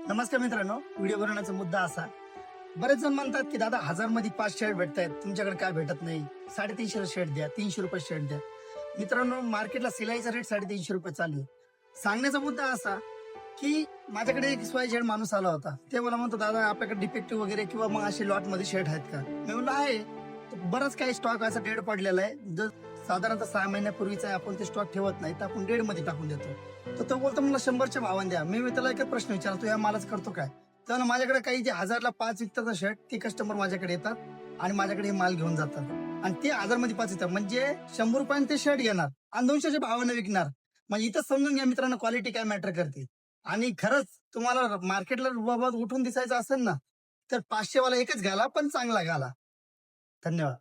नमस्कार मित्रांनो, व्हिडिओ बनवण्याचा मुद्दा असा. बरेच जण म्हणतात की दादा 1000 मध्ये 5 शर्ट भेटतायत, तुमच्याकडे काय भेटत नाही. 350 शर्ट द्या, 300 रुपये शर्ट द्या. मित्रांनो, मार्केटला सिलाईचा रेट 350 रुपये चालू आहे. सांगण्याचा मुद्दा असा की माझ्याकडे एक स्वयंजड माणूस आला होता. ते मला म्हणतो, दादा आपल्याकडे डिफेक्टिव्ह वगैरे किंवा मग असे लॉट मध्ये शर्ट आहेत का? मी म्हणलं आहे. बरंच काही स्टॉक असा डेड पडलेला आहे. जर साधारणतः 6 महिन्यापूर्वीचा आहे, आपण ते स्टॉक ठेवत नाही, तर आपण डेड मध्ये टाकून देतो. तर तो बोलतो मला 100च्या भावाने द्या. मी त्याला एक प्रश्न विचारतो, या मालाच करतो काय? तर माझ्याकडे काही जे 1000ला 5 विकतात शर्ट, ते कस्टमर माझ्याकडे येतात आणि माझ्याकडे हे माल घेऊन जातात. आणि ते 1000 मध्ये 5 येतात, म्हणजे 100 रुपयाने ते शर्ट घेणार आणि 200च्या भावाने विकणार. म्हणजे इथं समजून घ्या मित्रांनो, क्वालिटी काय मॅटर करते. आणि खरंच तुम्हाला मार्केटला बाबा उठून दिसायचं असेल ना, तर 500 वाला एकच घाला, पण चांगला घाला. धन्यवाद.